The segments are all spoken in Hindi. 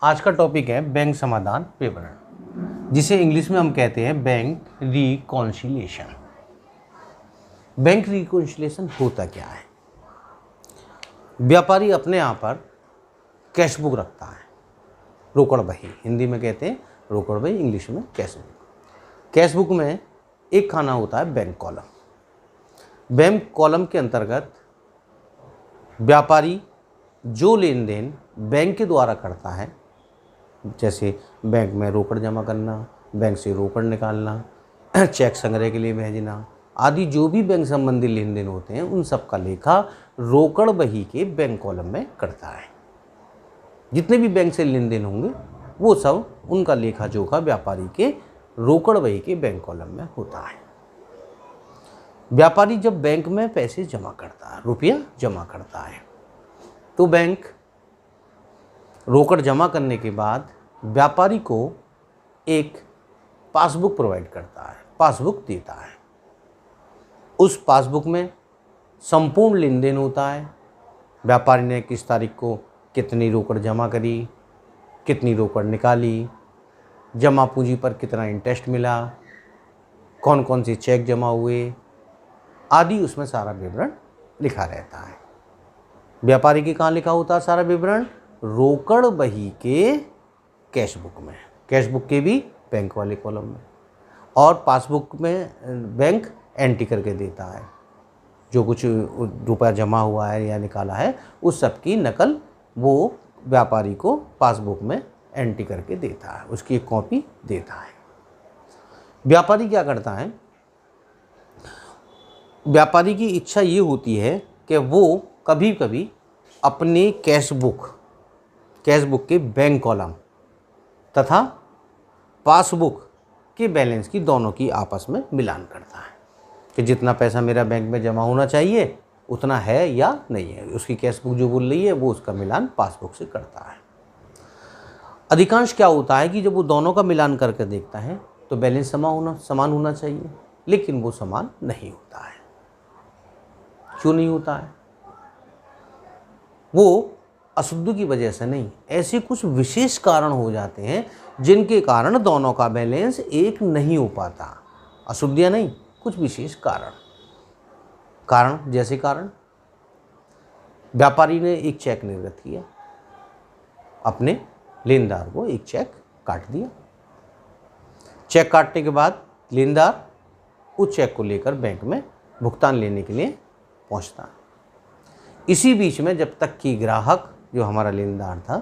आज का टॉपिक है बैंक समाधान विवरण, जिसे इंग्लिश में हम कहते हैं बैंक रिकॉन्सिलिएशन। बैंक रिकॉन्सिलिएशन होता क्या है? व्यापारी अपने यहाँ पर कैश बुक रखता है, रोकड़ बही, हिंदी में कहते हैं रोकड़ बही, इंग्लिश में कैश बुक। कैश बुक में एक खाना होता है बैंक कॉलम। बैंक कॉलम के अंतर्गत व्यापारी जो लेन देन बैंक के द्वारा करता है, जैसे बैंक में रोकड़ जमा करना, बैंक से रोकड़ निकालना, चेक संग्रह के लिए भेजना आदि, जो भी बैंक संबंधी लेन देन होते हैं उन सब का लेखा रोकड़ बही के बैंक कॉलम में करता है। जितने भी बैंक से लेन देन होंगे वो सब उनका लेखा जोखा व्यापारी के रोकड़ बही के बैंक कॉलम में होता है। व्यापारी जब बैंक में पैसे जमा करता है, रुपया जमा करता है, तो बैंक रोकड़ जमा करने के बाद व्यापारी को एक पासबुक प्रोवाइड करता है, पासबुक देता है। उस पासबुक में संपूर्ण लेन देन होता है। व्यापारी ने किस तारीख को कितनी रोकड़ जमा करी, कितनी रोकड़ निकाली, जमा पूंजी पर कितना इंटरेस्ट मिला, कौन कौन से चेक जमा हुए आदि, उसमें सारा विवरण लिखा रहता है। व्यापारी के कहाँ लिखा होता है सारा विवरण? रोकड़ बही के कैश बुक में, कैश बुक के भी बैंक वाले कॉलम में, और पासबुक में बैंक एंट्री करके देता है। जो कुछ रुपया जमा हुआ है या निकाला है उस सब की नकल वो व्यापारी को पासबुक में एंट्री करके देता है, उसकी एक कॉपी देता है। व्यापारी क्या करता है? व्यापारी की इच्छा ये होती है कि वो कभी कभी अपने कैश बुक के बैंक कॉलम तथा पासबुक के बैलेंस की दोनों की आपस में मिलान करता है कि जितना पैसा मेरा बैंक में जमा होना चाहिए उतना है या नहीं है। उसकी कैश बुक जो बोल रही है वो उसका मिलान पासबुक से करता है। अधिकांश क्या होता है कि जब वो दोनों का मिलान करके देखता है तो बैलेंस समान होना चाहिए, लेकिन वो समान नहीं होता है। क्यों नहीं होता है? वो अशुद्धि की वजह से नहीं, ऐसे कुछ विशेष कारण हो जाते हैं जिनके कारण दोनों का बैलेंस एक नहीं हो पाता। अशुद्धियाँ नहीं, कुछ विशेष कारण जैसे कारण व्यापारी ने एक चेक निर्गत किया, अपने लेनदार को एक चेक काट दिया। चेक काटने के बाद लेनदार उस चेक को लेकर बैंक में भुगतान लेने के लिए पहुंचता है। इसी बीच में जब तक कि ग्राहक जो हमारा लेनदार था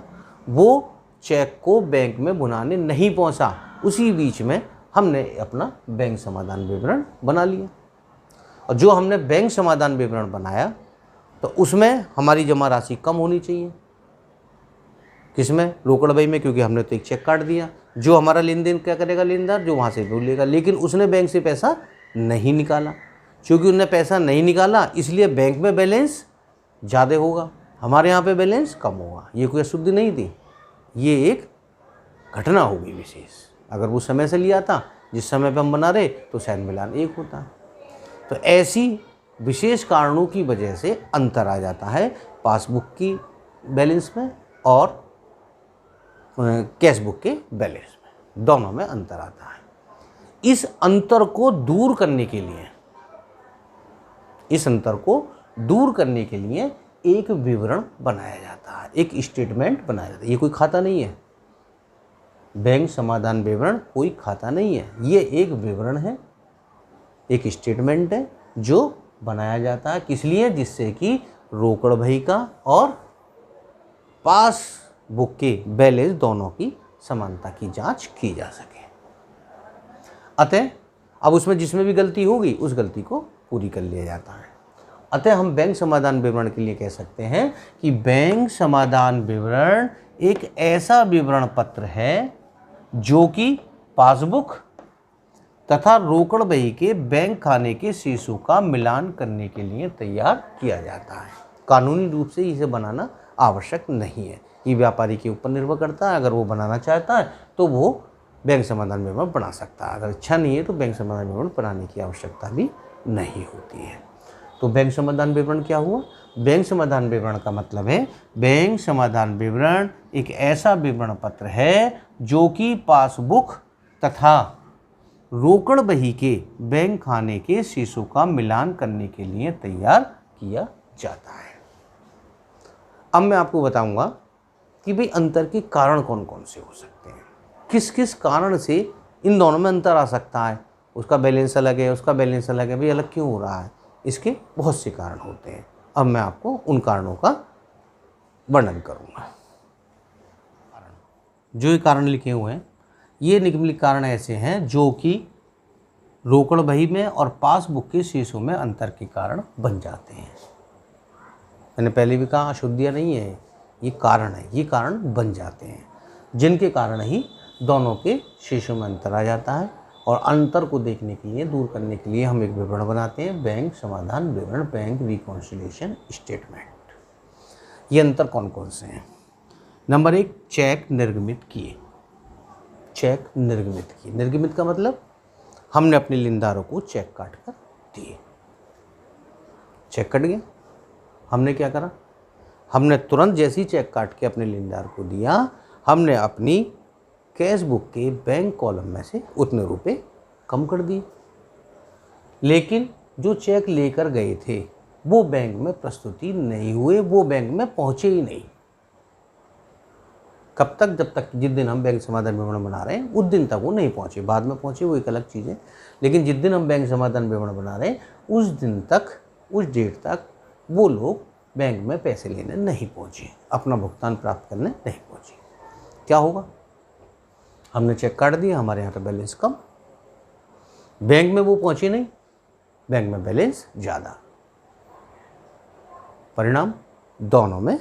वो चेक को बैंक में भुनाने नहीं पहुंचा, उसी बीच में हमने अपना बैंक समाधान विवरण बना लिया। और जो हमने बैंक समाधान विवरण बनाया तो उसमें हमारी जमा राशि कम होनी चाहिए। किसमें? रोकड़ बही में, क्योंकि हमने तो एक चेक काट दिया। जो हमारा लेन देन क्या करेगा लेनदार? जो वहाँ से वो लेगा, लेकिन उसने बैंक से पैसा नहीं निकाला। क्योंकि उन्होंने पैसा नहीं निकाला इसलिए बैंक में बैलेंस ज़्यादा होगा, हमारे यहाँ पे बैलेंस कम होगा। ये कोई अशुद्धि नहीं थी, ये एक घटना हो गई विशेष। अगर वो समय से लिया था जिस समय पे हम बना रहे तो शायद मिलान एक होता। तो ऐसी विशेष कारणों की वजह से अंतर आ जाता है पासबुक की बैलेंस में और कैश बुक के बैलेंस में, दोनों में अंतर आता है। इस अंतर को दूर करने के लिए एक विवरण बनाया जाता है, एक स्टेटमेंट बनाया जाता है। ये कोई खाता नहीं है, बैंक समाधान विवरण कोई खाता नहीं है, ये एक विवरण है, एक स्टेटमेंट है जो बनाया जाता है। किस लिए? जिससे कि रोकड़ बही का और पासबुक के बैलेंस दोनों की समानता की जांच की जा सके। अतः अब उसमें जिसमें भी गलती होगी उस गलती को पूरी कर लिया जाता है। अतः हम बैंक समाधान विवरण के लिए कह सकते हैं कि बैंक समाधान विवरण एक ऐसा विवरण पत्र है जो कि पासबुक तथा रोकड़ बही के बैंक खाने के शेषों का मिलान करने के लिए तैयार किया जाता है। कानूनी रूप से इसे बनाना आवश्यक नहीं है, ये व्यापारी के ऊपर निर्भर करता है। अगर वो बनाना चाहता है तो वो बैंक समाधान विवरण बना सकता है, अगर इच्छा नहीं है तो बैंक समाधान विवरण बनाने की आवश्यकता भी नहीं होती है। तो बैंक समाधान विवरण क्या हुआ? बैंक समाधान विवरण का मतलब है बैंक समाधान विवरण एक ऐसा विवरण पत्र है जो कि पासबुक तथा रोकड़ बही के बैंक खाने के शीशों का मिलान करने के लिए तैयार किया जाता है। अब मैं आपको बताऊंगा कि भाई अंतर के कारण कौन कौन से हो सकते हैं, किस किस कारण से इन दोनों में अंतर आ सकता है। उसका बैलेंस अलग है, उसका बैलेंस अलग है, भाई अलग क्यों हो रहा है? इसके बहुत से कारण होते हैं। अब मैं आपको उन कारणों का वर्णन करूंगा। जो ये कारण लिखे हुए हैं, ये निम्नलिखित कारण ऐसे हैं जो कि रोकड़ बही में और पासबुक के शीशों में अंतर के कारण बन जाते हैं। मैंने पहले भी कहा अशुद्धियाँ नहीं है, ये कारण है, ये कारण बन जाते हैं जिनके कारण ही दोनों के शीशों में अंतर आ जाता है। और अंतर को देखने के लिए, दूर करने के लिए हम एक विवरण बनाते हैं, बैंक समाधान विवरण, बैंक रिकॉन्सिलिएशन स्टेटमेंट। ये अंतर कौन कौन से हैं? नंबर 1, चेक निर्गमित किए। चेक निर्गमित किए, निर्गमित का मतलब हमने अपने लेनदारों को चेक काट कर दिए। चेक कट गया, हमने क्या करा? हमने तुरंत जैसे ही चेक काट के अपने लेनदार को दिया, हमने अपनी कैश बुक के बैंक कॉलम में से उतने रुपए कम कर दिए। लेकिन जो चेक लेकर गए थे वो बैंक में प्रस्तुति नहीं हुए, वो बैंक में पहुंचे ही नहीं। कब तक? जब तक जिस दिन हम बैंक समाधान विवरण बना रहे हैं उस दिन तक वो नहीं पहुंचे। बाद में पहुंचे वो एक अलग चीज़ है, लेकिन जिस दिन हम बैंक समाधान विवरण बना रहे हैं उस दिन तक, उस डेट तक वो लोग बैंक में पैसे लेने नहीं पहुंचे, अपना भुगतान प्राप्त करने नहीं पहुंचे। क्या होगा? हमने चेक काट दिया, हमारे यहाँ पे बैलेंस कम, बैंक में वो पहुंचे नहीं, बैंक में बैलेंस ज़्यादा। परिणाम दोनों में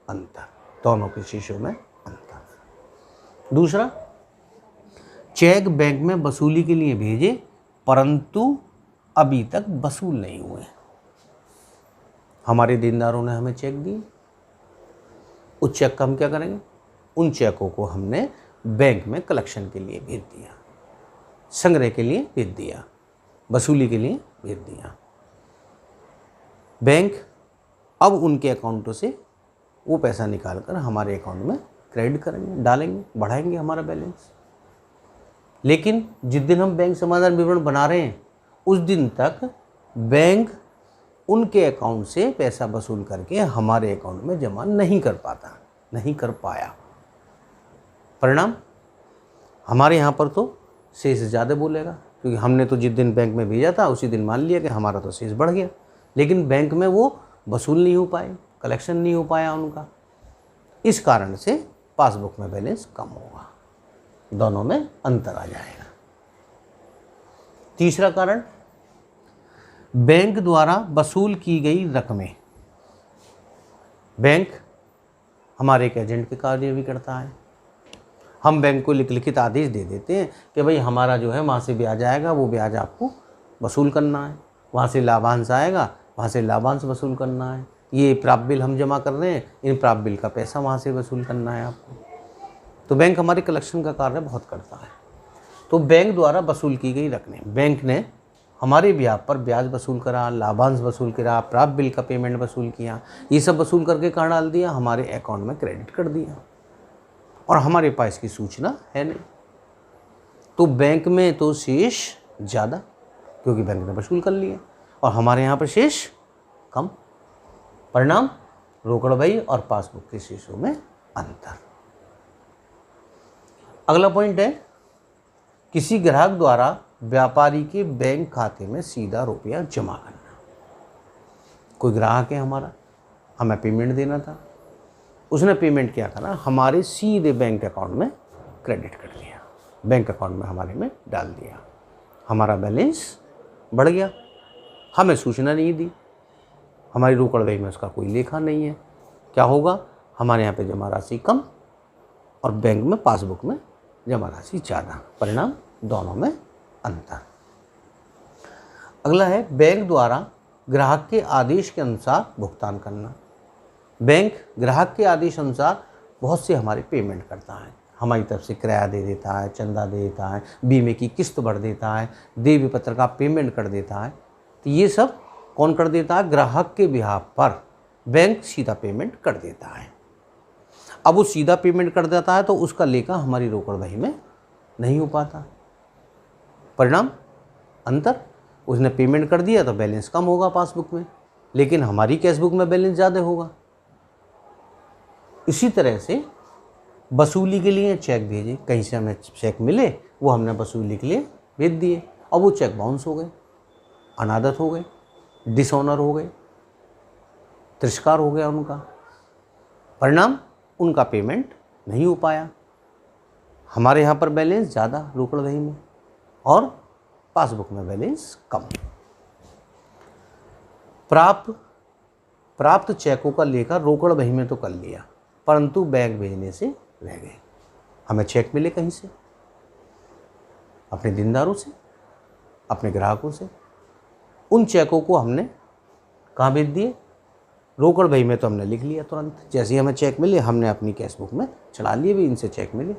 अंतर, दोनों के शीशों में अंतर। दूसरा, चेक बैंक में वसूली के लिए भेजे परंतु अभी तक वसूल नहीं हुए। हमारे देनदारों ने हमें चेक दिए, उस चेक का हम क्या करेंगे? उन चेकों को हमने बैंक में कलेक्शन के लिए भेज दिया, संग्रह के लिए भेज दिया, वसूली के लिए भेज दिया। बैंक अब उनके अकाउंटों से वो पैसा निकालकर हमारे अकाउंट में क्रेडिट करेंगे, डालेंगे, बढ़ाएंगे हमारा बैलेंस। लेकिन जिस दिन हम बैंक समाधान विवरण बना रहे हैं उस दिन तक बैंक उनके अकाउंट से पैसा वसूल करके हमारे अकाउंट में जमा नहीं कर पाता, नहीं कर पाया। परिणाम हमारे यहाँ पर तो शेष ज़्यादा बोलेगा, क्योंकि हमने तो जिस दिन बैंक में भेजा था उसी दिन मान लिया कि हमारा तो शेष बढ़ गया, लेकिन बैंक में वो वसूल नहीं हो पाए, कलेक्शन नहीं हो पाया उनका। इस कारण से पासबुक में बैलेंस कम होगा, दोनों में अंतर आ जाएगा। तीसरा कारण, बैंक द्वारा वसूल की गई रकमें। बैंक हमारे एक एजेंट के कार्य भी करता है। हम बैंक को लिखित आदेश दे देते हैं कि भाई हमारा जो है वहाँ से ब्याज आएगा, वो ब्याज आपको वसूल करना है, वहाँ से लाभांश आएगा, वहाँ से लाभांश वसूल करना है, ये प्राप्त बिल हम जमा कर रहे हैं, इन प्राप्त बिल का पैसा वहाँ से वसूल करना है आपको। तो बैंक हमारे कलेक्शन का कार्य बहुत करता है। तो बैंक द्वारा वसूल की गई रकमें, बैंक ने हमारे ब्याज पर ब्याज वसूल करा, लाभांश वसूल करा, प्राप्त बिल का पेमेंट वसूल किया, ये सब वसूल करके कहाँ डाल दिया? हमारे अकाउंट में क्रेडिट कर दिया, और हमारे पास इसकी सूचना है नहीं। तो बैंक में तो शेष ज़्यादा, क्योंकि बैंक ने वसूल कर लिया, और हमारे यहाँ पर शेष कम। परिणाम रोकड़ बही और पासबुक के शेषों में अंतर। अगला पॉइंट है, किसी ग्राहक द्वारा व्यापारी के बैंक खाते में सीधा रुपया जमा करना। कोई ग्राहक है हमारा, हमें पेमेंट देना था, उसने पेमेंट क्या करा? हमारे सीधे बैंक अकाउंट में क्रेडिट कर दिया, बैंक अकाउंट में हमारे में डाल दिया, हमारा बैलेंस बढ़ गया, हमें सूचना नहीं दी, हमारी रोकड़ बही में उसका कोई लेखा नहीं है। क्या होगा? हमारे यहाँ पे जमा राशि कम और बैंक में पासबुक में जमा राशि ज़्यादा। परिणाम दोनों में अंतर। अगला है, बैंक द्वारा ग्राहक के आदेश के अनुसार भुगतान करना। बैंक ग्राहक के आदेश अनुसार बहुत से हमारे पेमेंट करता है, हमारी तरफ से किराया दे देता है, चंदा दे देता है, बीमे की किस्त भर देता है, देय पत्र का पेमेंट कर देता है। तो ये सब कौन कर देता है? ग्राहक के बिहाफ पर बैंक सीधा पेमेंट कर देता है। अब वो सीधा पेमेंट कर देता है तो उसका लेखा हमारी रोकड़ बही में नहीं हो पाता। परिणाम अंतर, उसने पेमेंट कर दिया तो बैलेंस कम होगा पासबुक में, लेकिन हमारी कैशबुक में बैलेंस ज़्यादा होगा। इसी तरह से वसूली के लिए चेक भेजे, कहीं से हमें चेक मिले, वो हमने वसूली के लिए भेज दिए, और वो चेक बाउंस हो गए, अनादत हो गए, डिसऑनर हो गए, तिरस्कार हो गया उनका। परिणाम उनका पेमेंट नहीं हो पाया। हमारे यहाँ पर बैलेंस ज़्यादा रोकड़ बही में और पासबुक में बैलेंस कम। प्राप्त चेकों का लेखा रोकड़ बही में तो कर लिया, परंतु बैंक भेजने से रह गए। हमें चेक मिले कहीं से, अपने देनदारों से, अपने ग्राहकों से। उन चेकों को हमने कहाँ भेज दिए? रोकड़ बही में तो हमने लिख लिया तुरंत, जैसे ही हमें चेक मिले हमने अपनी कैशबुक में चढ़ा लिए, भी इनसे चेक मिले,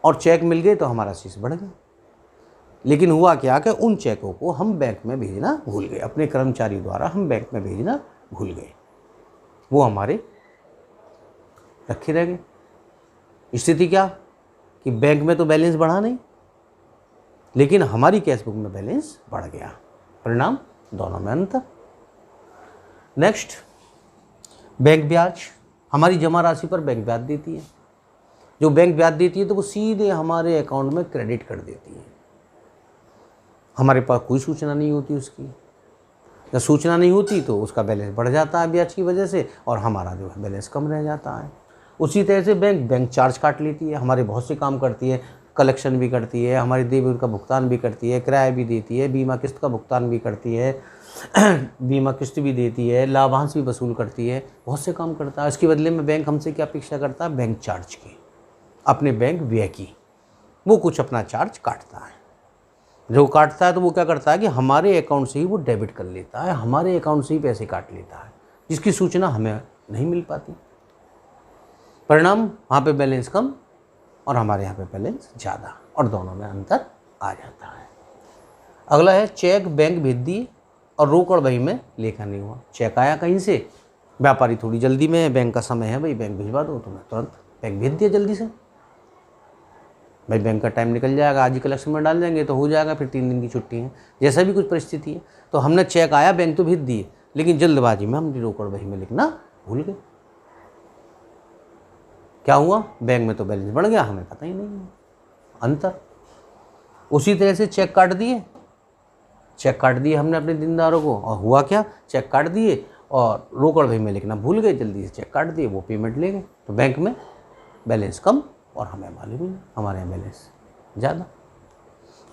और चेक मिल गए तो हमारा शीश बढ़ गया। लेकिन हुआ क्या कि उन चेकों को हम बैंक में भेजना भूल गए, अपने कर्मचारी द्वारा हम बैंक में भेजना भूल गए, वो हमारे रखे रह गए। स्थिति क्या कि बैंक में तो बैलेंस बढ़ा नहीं, लेकिन हमारी कैशबुक में बैलेंस बढ़ गया। परिणाम दोनों में अंतर। नेक्स्ट, बैंक ब्याज। हमारी जमा राशि पर बैंक ब्याज देती है। जो बैंक ब्याज देती है तो वो सीधे हमारे अकाउंट में क्रेडिट कर देती है। हमारे पास कोई सूचना नहीं होती उसकी। जब सूचना नहीं होती तो उसका बैलेंस बढ़ जाता है ब्याज की वजह से, और हमारा जो है बैलेंस कम रह जाता है। उसी तरह से बैंक चार्ज काट लेती है। हमारे बहुत से काम करती है, कलेक्शन भी करती है, हमारी देय बिल का भुगतान भी करती है, किराया भी देती है, बीमा किस्त का भुगतान भी करती है, बीमा किस्त भी देती है, लाभांश भी वसूल करती है, बहुत से काम करता है। इसके बदले में बैंक हमसे क्या अपेक्षा करता है? बैंक चार्ज की, अपने बैंक व्यय की। वो कुछ अपना चार्ज काटता है। जो काटता है तो वो क्या करता है कि हमारे अकाउंट से ही वो डेबिट कर लेता है, हमारे अकाउंट से ही पैसे काट लेता है, जिसकी सूचना हमें नहीं मिल पाती। परिणाम वहाँ पे बैलेंस कम और हमारे यहाँ पे बैलेंस ज़्यादा, और दोनों में अंतर आ जाता है। अगला है चेक बैंक भेज दिए और रोकड़ बही में लेखा नहीं हुआ। चेक आया कहीं से, व्यापारी थोड़ी जल्दी में है, बैंक का समय है, भाई बैंक भिजवा दो, तो मैं तुरंत बैंक भेज दिया जल्दी से। भाई बैंक का टाइम निकल जाएगा, आज ही कलेक्शन में डाल देंगे तो हो जाएगा, फिर 3 दिन की छुट्टी है, जैसा भी कुछ परिस्थिति है। तो हमने चेक आया, बैंक तो भेज दिए, लेकिन जल्दबाजी में हम रोकड़ बही में लिखना भूल गए। क्या हुआ? बैंक में तो बैलेंस बढ़ गया, हमें पता ही नहीं है, अंतर। उसी तरह से चेक काट दिए हमने अपने देनदारों को, और हुआ क्या? चेक काट दिए और रोकड़ बही में लिखना भूल गए, जल्दी से चेक काट दिए, वो पेमेंट ले गए, तो बैंक में बैलेंस कम और हमें मालूम ही नहीं, हमारे यहाँ बैलेंस ज़्यादा।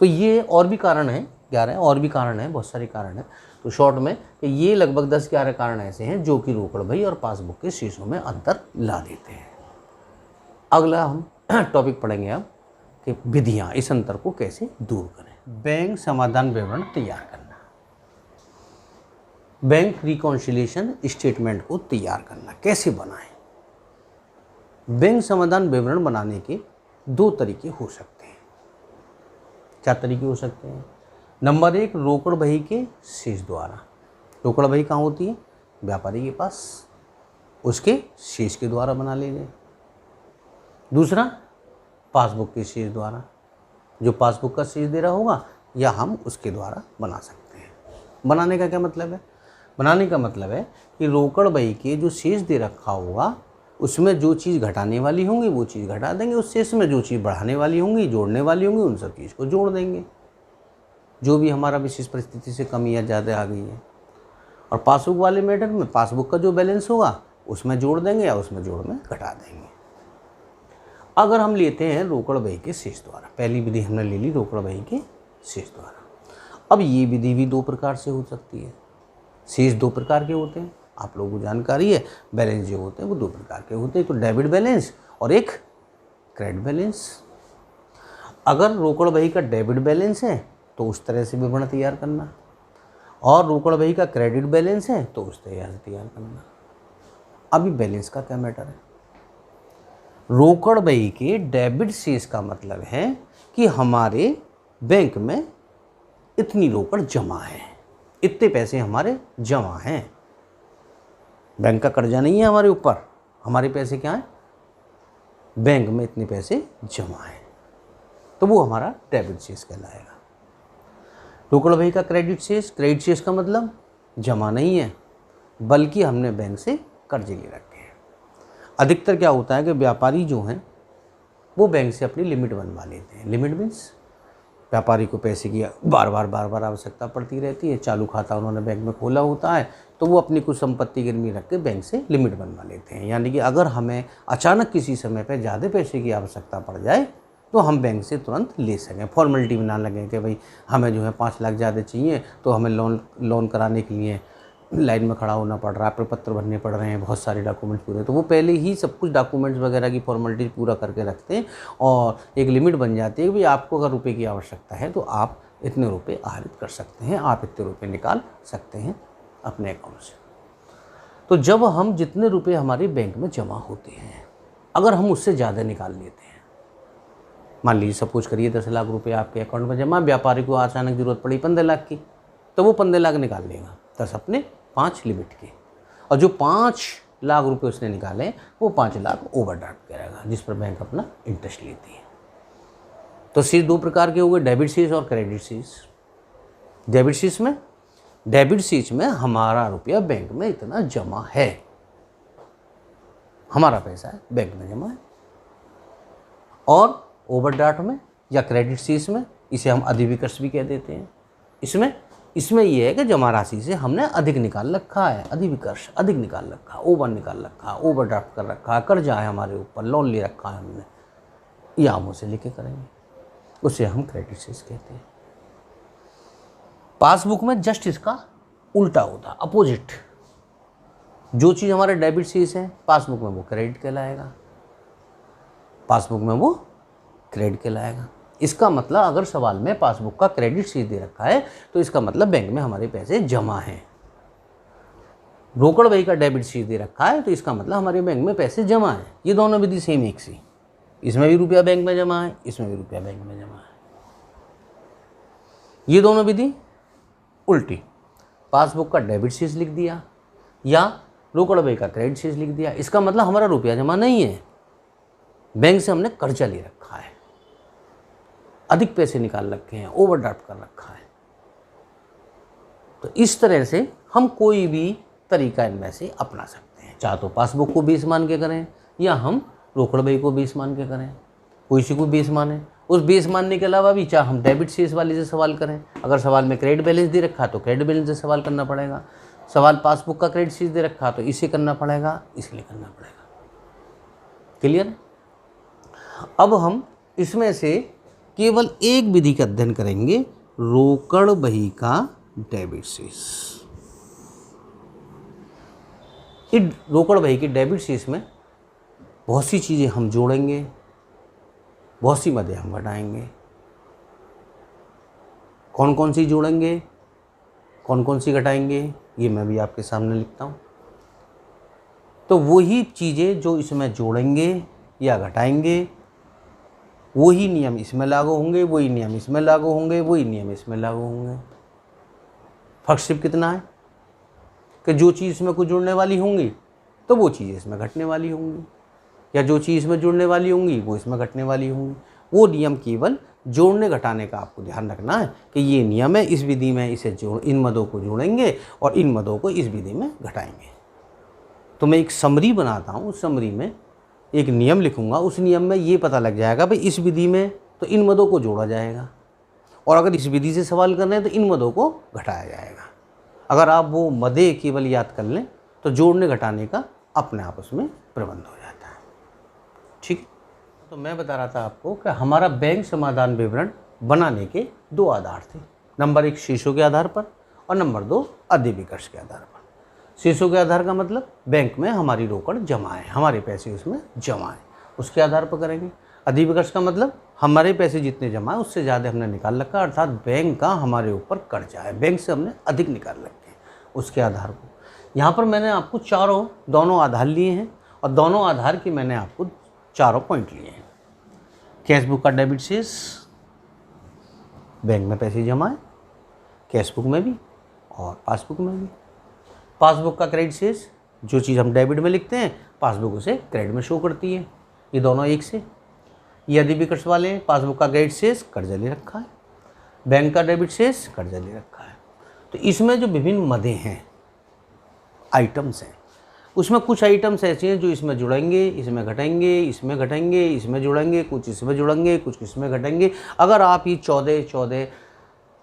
तो ये और भी कारण हैं, 11 और भी कारण हैं, बहुत सारे कारण हैं। तो शॉर्ट में कि ये लगभग 10-11 कारण ऐसे हैं जो कि रोकड़ बही और पासबुक के शीशों में अंतर ला देते हैं। अगला हम टॉपिक पढ़ेंगे अब कि विधियाँ इस अंतर को कैसे दूर करें। बैंक समाधान विवरण तैयार करना, बैंक रिकॉन्सिलिएशन स्टेटमेंट को तैयार करना कैसे बनाएं। बैंक समाधान विवरण बनाने के 2 तरीके हो सकते हैं। क्या तरीके हो सकते हैं? नंबर 1, रोकड़ बही के शेष द्वारा। रोकड़ बही कहाँ होती है? व्यापारी के पास, उसके शेष के द्वारा बना लीजिए। दूसरा, पासबुक के शेष द्वारा, जो पासबुक का शेष दे रहा होगा या हम उसके द्वारा बना सकते हैं। बनाने का क्या मतलब है? बनाने का मतलब है कि रोकड़ बही के जो शेष दे रखा होगा उसमें जो चीज़ घटाने वाली होंगी वो चीज़ घटा देंगे, उस शेष में जो चीज़ बढ़ाने वाली होंगी, जोड़ने वाली होंगी, उन सब चीज़ को जोड़ देंगे, जो भी हमारा विशेष परिस्थिति से कमी या ज़्यादा आ गई है। और पासबुक वाले मैटर में पासबुक का जो बैलेंस होगा उसमें जोड़ देंगे या उसमें जोड़ में घटा देंगे। अगर हम लेते हैं रोकड़ बही के शेष द्वारा, पहली विधि हमने ले ली रोकड़ बही के शेष द्वारा। अब ये विधि भी 2 प्रकार से हो सकती है। शेष 2 प्रकार के होते हैं, आप लोगों को जानकारी है। बैलेंस जो होते हैं वो 2 प्रकार के होते हैं, तो डेबिट बैलेंस और एक क्रेडिट बैलेंस। अगर रोकड़ बही का डेबिट बैलेंस है तो उस तरह से विवरण तैयार करना, और रोकड़ बही का क्रेडिट बैलेंस है तो उस तरह से तैयार करना। अभी बैलेंस का क्या मैटर है? रोकड़ बही के डेबिट शेष का मतलब है कि हमारे बैंक में इतनी रोकड़ जमा है, इतने पैसे हमारे जमा हैं। बैंक का कर्जा नहीं है हमारे ऊपर, हमारे पैसे क्या हैं, बैंक में इतने पैसे जमा हैं, तो वो हमारा डेबिट शेष कहलाएगा। रोकड़ बही का क्रेडिट शेष का मतलब जमा नहीं है बल्कि हमने बैंक से कर्जे ले रखे हैं। अधिकतर क्या होता है कि व्यापारी जो हैं वो बैंक से अपनी लिमिट बनवा लेते हैं। लिमिट मीन्स व्यापारी को पैसे की बार बार आवश्यकता पड़ती रहती है, चालू खाता उन्होंने बैंक में खोला होता है, तो वो अपनी कुछ संपत्ति गिरवी रख के बैंक से लिमिट बनवा लेते हैं। यानी कि अगर हमें अचानक किसी समय पर ज़्यादा पैसे की आवश्यकता पड़ जाए तो हम बैंक से तुरंत ले सकें, फॉर्मेलिटी में ना लगें कि भाई हमें जो है 5 लाख ज़्यादा चाहिए तो हमें लोन कराने के लिए लाइन में खड़ा होना पड़ रहा है, प्रपत्र भरने पड़ रहे हैं, बहुत सारे डॉक्यूमेंट्स पूरे, तो वो पहले ही सब कुछ डॉक्यूमेंट्स वगैरह की फॉर्मेलिटी पूरा करके रखते हैं और एक लिमिट बन जाती है कि भाई आपको अगर रुपये की आवश्यकता है तो आप इतने रुपये आहरित कर सकते हैं, आप इतने रुपये निकाल सकते हैं अपने अकाउंट से। तो जब हम जितने रुपये हमारे बैंक में जमा होते हैं अगर हम उससे ज़्यादा निकाल लेते हैं, मान लीजिए सपोज करिए 10 लाख रुपए आपके अकाउंट में जमा, व्यापारी को अचानक ज़रूरत पड़ी 15 लाख की, तो वो 15 लाख निकाल लेगा 10 अपने 5 लिमिट के, और जो 5 लाख रुपए उसने निकाले वो 5 लाख ओवरड्राफ्ट करेगा जिस पर बैंक अपना इंटरेस्ट लेती है। तो शेष 2 प्रकार के हो गए, डेबिट शेष और क्रेडिट शेष। डेबिट शेष में हमारा रुपया बैंक में इतना जमा है, हमारा पैसा है बैंक में जमा है। और ओवरड्राफ्ट में या क्रेडिट शेष में, इसे हम अधिविकर्ष भी कह देते हैं, इसमें यह है कि जमा राशि से हमने अधिक निकाल रखा है, अधिविकर्ष अधिक निकाल रखा, ओवर निकाल रखा, ओवरड्राफ्ट कर रखा, कर्जा है हमारे ऊपर, लोन ले रखा है हमने, या हम उसे लेके करेंगे, उसे हम क्रेडिट शेष कहते हैं। पासबुक में जस्ट इसका उल्टा होता, अपोजिट। जो चीज़ हमारे डेबिट शेष है पासबुक में वो क्रेडिट कहलाएगा, पासबुक में वो क्रेडिट कहलाएगा। इसका मतलब अगर सवाल में पासबुक का क्रेडिट शेष दे रखा है तो इसका मतलब बैंक में हमारे पैसे जमा हैं। रोकड़ बही का डेबिट शेष दे रखा है तो इसका मतलब हमारे बैंक में पैसे जमा हैं। ये दोनों विधि सेम एक सी, इसमें भी रुपया बैंक में जमा है, इसमें भी रुपया बैंक में जमा है। ये दोनों विधि उल्टी, पासबुक का डेबिट शेष लिख दिया या रोकड़ बही का क्रेडिट शेष लिख दिया, इसका मतलब हमारा रुपया जमा नहीं है, बैंक से हमने कर्जा ले रखा है, अधिक पैसे निकाल रखे हैं, ओवरड्राफ्ट कर रखा है। तो इस तरह से हम कोई भी तरीका इनमें से अपना सकते हैं, चाहे तो पासबुक को बेस मान के करें या हम रोकड़ बही को बेस मान के करें, कोई सी को बेस माने। उस बेस मानने के अलावा भी चाहे हम डेबिट शेष वाले से सवाल करें, अगर सवाल में क्रेडिट बैलेंस दे रखा है तो क्रेडिट बैलेंस से सवाल करना पड़ेगा, सवाल पासबुक का क्रेडिट शेष दे रखा तो इसे करना पड़ेगा, इसलिए करना पड़ेगा। क्लियर? अब हम इसमें से केवल एक विधि का अध्ययन करेंगे, रोकड़ बही का डेबिट शेष। इस रोकड़ बही के डेबिट शेष में बहुत सी चीज़ें हम जोड़ेंगे, बहुत सी मदें हम घटाएंगे। कौन कौन सी जोड़ेंगे, कौन कौन सी घटाएंगे, ये मैं भी आपके सामने लिखता हूँ। तो वही चीज़ें जो इसमें जोड़ेंगे या घटाएंगे वही नियम इसमें लागू होंगे, वही नियम इसमें लागू होंगे, वही नियम इसमें लागू होंगे। फर्क सिर्फ कितना है कि जो चीज़ इसमें कुछ जुड़ने वाली होंगी तो वो चीज़ इसमें घटने वाली होंगी, या जो चीज़ इसमें जुड़ने वाली होंगी वो इसमें घटने वाली होंगी। वो नियम केवल जोड़ने घटाने का आपको ध्यान रखना है कि ये नियम है, इस विधि में इसे इन मदों को जोड़ेंगे और इन मदों को इस विधि में घटाएंगे। तो मैं एक समरी बनाता हूँ, उस समरी में एक नियम लिखूंगा, उस नियम में ये पता लग जाएगा भाई इस विधि में तो इन मदों को जोड़ा जाएगा और अगर इस विधि से सवाल कर रहे हैं तो इन मदों को घटाया जाएगा। अगर आप वो मदे केवल याद कर लें तो जोड़ने घटाने का अपने आप उसमें प्रबंध हो जाता है। ठीक, तो मैं बता रहा था आपको कि हमारा बैंक समाधान विवरण बनाने के 2 आधार थे, नंबर 1 शेषों के आधार पर और नंबर 2 अधिविकर्ष के आधार पर। शेषों के आधार का मतलब बैंक में हमारी रोकड़ जमा है, हमारे पैसे उसमें जमा है, उसके आधार पर करेंगे। अधिविकर्ष का मतलब हमारे पैसे जितने जमा है उससे ज़्यादा हमने निकाल रखा, अर्थात बैंक का हमारे ऊपर कर्जा है, बैंक से हमने अधिक निकाल रखे हैं, उसके आधार को। यहाँ पर मैंने आपको दोनों आधार लिए हैं और दोनों आधार की मैंने आपको 4 पॉइंट लिए हैं। कैशबुक का डेबिट शेष, बैंक में पैसे जमा है कैशबुक में भी, और पासबुक में भी। पासबुक का क्रेडिट शेष, जो चीज़ हम डेबिट में लिखते हैं पासबुक उसे क्रेडिट में शो करती है, ये दोनों एक से। यदि भी कर्ज वाले हैं, पासबुक का क्रेडिट शेष कर्जा ले रखा है, बैंक का डेबिट शेष कर्जा ले रखा है। तो इसमें जो विभिन्न मदें हैं, आइटम्स हैं, उसमें कुछ आइटम्स ऐसे हैं जो इसमें जुड़ेंगे, इसमें घटेंगे, इसमें घटेंगे, इसमें जुड़ेंगे, कुछ इसमें जुड़ेंगे, कुछ इसमें घटेंगे। अगर आप ये 14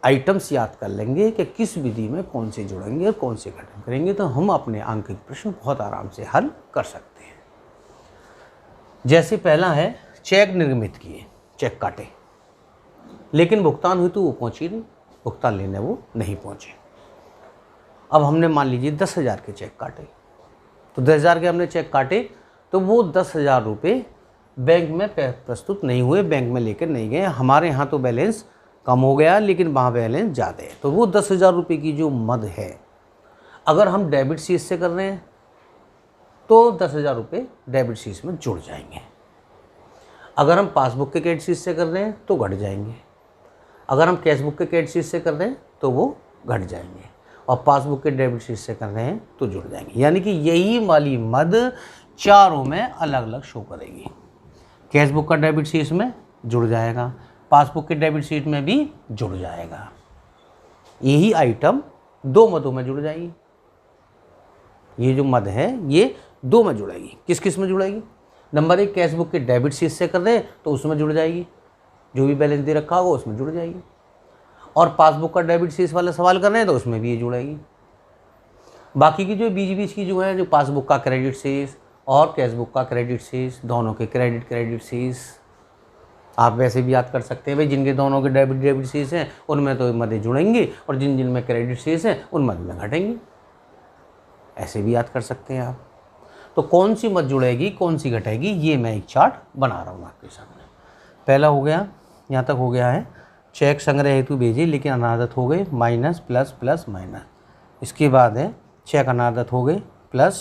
आइटम्स याद कर लेंगे कि किस विधि में कौन से जुड़ेंगे और कौन से घटन करेंगे, तो हम अपने अंकित प्रश्न बहुत आराम से हल कर सकते हैं। जैसे पहला है, चेक निर्गमित किए, चेक काटे, लेकिन भुगतान हुई तो वो पहुंची नहीं, भुगतान लेने वो नहीं पहुंचे। अब हमने मान लीजिए 10,000 के चेक काटे, तो 10,000 के हमने चेक काटे, तो वो 10,000 रुपये बैंक में प्रस्तुत नहीं हुए, बैंक में लेकर नहीं गए। हमारे यहाँ तो बैलेंस कम हो गया, लेकिन वहाँ बैलेंस ज़्यादा है, तो वो 10,000 रुपये की जो मद है, अगर हम डेबिट शीट से कर रहे हैं तो 10,000 रुपये डेबिट शीट में जुड़ जाएंगे। अगर हम पासबुक के क्रेडिट शीट से कर रहे हैं तो घट जाएंगे। अगर हम कैशबुक के क्रेडिट शीट से कर रहे हैं तो वो घट जाएंगे, और पासबुक के डेबिट शीट से कर रहे हैं तो जुड़ जाएंगे। यानी कि यही वाली मद चारों में अलग अलग शो करेगी। कैशबुक का डेबिट शीट में जुड़ जाएगा, पासबुक के डेबिट शीट में भी जुड़ जाएगा। यही आइटम 2 मदों में जुड़ जाएगी। ये जो मद है ये 2 में जुड़ेगी। किस किस में जुड़ेगी? नंबर 1, कैशबुक के डेबिट शीट से कर रहे हैं तो उसमें जुड़ जाएगी, जो भी बैलेंस दे रखा होगा उसमें जुड़ जाएगी। और पासबुक का डेबिट शीट वाला सवाल कर रहे हैं तो उसमें भी ये जुड़ेगी। बाकी की जो बीच बीच की जो है, जो पासबुक का क्रेडिट शीट और कैशबुक का क्रेडिट शीट, दोनों के क्रेडिट शीट आप वैसे भी याद कर सकते हैं भाई, जिनके दोनों के डेबिट शीट हैं उनमें तो मदें जुड़ेंगी, और जिन जिन में क्रेडिट शीट हैं उन मद में घटेंगी। ऐसे भी याद कर सकते हैं आप। तो कौन सी मद जुड़ेगी, कौन सी घटेगी, ये मैं एक चार्ट बना रहा हूँ आपके सामने। पहला हो गया, यहाँ तक हो गया है, चेक संग्रह हेतु भेजे लेकिन अनादत हो गए, माइनस प्लस प्लस माइनस। इसके बाद है चेक अनादत हो गए प्लस,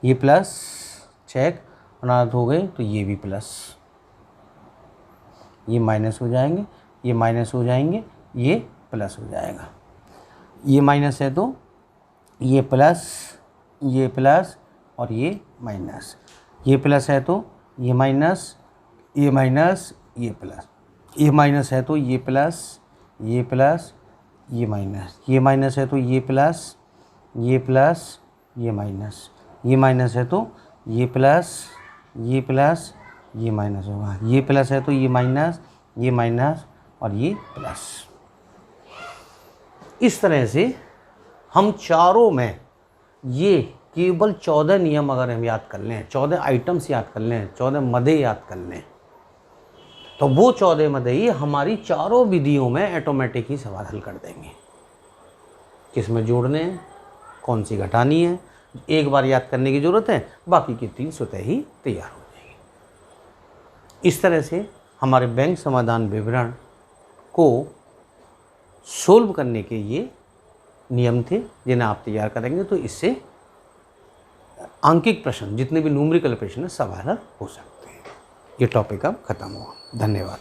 ये प्लस, चेक अनादत हो गए तो ये भी प्लस, ये माइनस हो जाएंगे, ये माइनस हो जाएंगे, ये प्लस हो जाएगा। ये माइनस है तो ये प्लस, ये प्लस और ये माइनस, ये प्लस है तो ये माइनस, ये माइनस, ये प्लस, ये माइनस है तो ये प्लस, ये प्लस, ये माइनस, ये माइनस है तो ये प्लस, ये प्लस, ये माइनस, ये माइनस है तो ये प्लस, ये प्लस, ये माइनस होगा, ये प्लस है तो ये माइनस, ये माइनस और ये प्लस। इस तरह से हम चारों में ये केवल 14 नियम अगर हम याद कर लें, 14 आइटम्स याद कर लें, 14 मदें याद कर लें, तो वो 14 मदें ही हमारी चारों विधियों में ऑटोमेटिक ही सवाल हल कर देंगे। किस में जोड़ने हैं, कौन सी घटानी है, एक बार याद करने की ज़रूरत है, बाकी की 3 स्वतः ही तैयार हो जाएगी। इस तरह से हमारे बैंक समाधान विवरण को सोल्व करने के ये नियम थे जिन्हें आप तैयार करेंगे तो इससे आंकिक प्रश्न, जितने भी न्यूमेरिकल प्रश्न है, सब हल हो सकते हैं। ये टॉपिक अब खत्म हुआ। धन्यवाद।